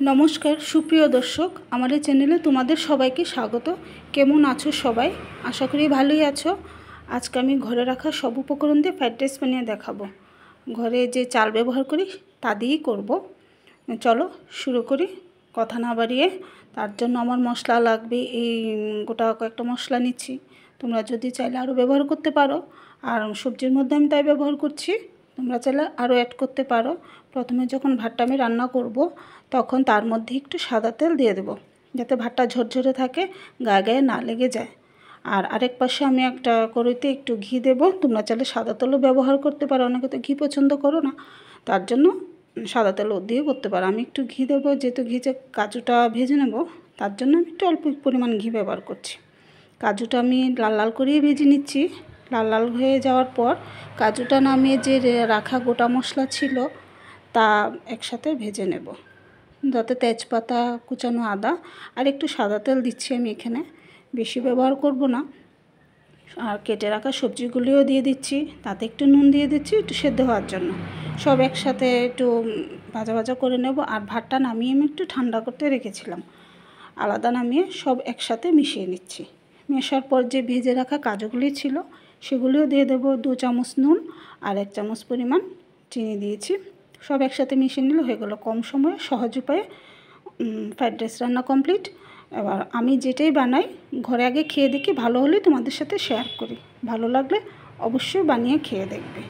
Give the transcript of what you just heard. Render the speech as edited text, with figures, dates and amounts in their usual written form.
নমস্কার সুপ্রিয় দর্শক, আমার এই চ্যানেলে তোমাদের সবাইকে স্বাগত। কেমন আছো সবাই? আশা করি ভালোই আছো। আজকে আমি ঘরে রাখা সব উপকরণ দিয়ে ফ্রাইড রাইস বানিয়ে দেখাবো। ঘরে যে চাল ব্যবহার করি তা দিয়েই করব। চলো শুরু করি কথা না বাড়িয়ে। তার জন্য আমার মশলা লাগবে, এই গোটা কয়েকটা মশলা নিচ্ছি। তোমরা যদি চাইলে আরও ব্যবহার করতে পারো, আর সবজির মধ্যে আমি তাই ব্যবহার করছি, তোমরা চাইলে আরও অ্যাড করতে পারো। প্রথমে যখন ভাতটা আমি রান্না করব তখন তার মধ্যে একটু সাদা তেল দিয়ে দেবো, যাতে ভাতটা ঝরঝরে থাকে, গায়ে গায়ে না লেগে যায়। আর আরেক পাশে আমি একটা কড়াইতে একটু ঘি দেবো। তোমরা চাইলে সাদা তেলও ব্যবহার করতে পারো, অনেকে তো ঘি পছন্দ করো না, তার জন্য সাদা তেলও দিয়ে করতে পারো। আমি একটু ঘি দেবো, যেহেতু ঘিতে কাজুটা ভেজে নেব, তার জন্য আমি একটু অল্প পরিমাণ ঘি ব্যবহার করছি। কাজুটা আমি লাল লাল করিয়ে ভেজে নিচ্ছি। লাল লাল হয়ে যাওয়ার পর কাজুটা নামিয়ে যে রাখা গোটা মশলা ছিল তা একসাথে ভেজে নেব, যাতে তেজপাতা, কুচানো আদা আর একটু সাদা তেল দিচ্ছি আমি এখানে, বেশি ব্যবহার করব না। আর কেটে রাখা সবজিগুলিও দিয়ে দিচ্ছি, তাতে একটু নুন দিয়ে দিচ্ছি একটু সেদ্ধ হওয়ার জন্য। সব একসাথে একটু ভাজা ভাজা করে নেব। আর ভাতটা নামিয়ে আমি একটু ঠান্ডা করতে রেখেছিলাম, আলাদা নামিয়ে সব একসাথে মিশিয়ে নিচ্ছি। মেশার পর যে ভেজে রাখা কাজুগুলি ছিল সেগুলিও দিয়ে দেবো। 2 চামচ নুন আর 1 চামচ পরিমাণ চিনি দিয়েছি। সব একসাথে মিশিয়ে নিলে হয়ে গেলো কম সময়ে সহজ উপায়ে ফ্রাইড রাইস রান্না কমপ্লিট। এবার আমি যেটাই বানাই ঘরে আগে খেয়ে দেখি, ভালো হলে তোমাদের সাথে শেয়ার করি। ভালো লাগলে অবশ্যই বানিয়ে খেয়ে দেখবে।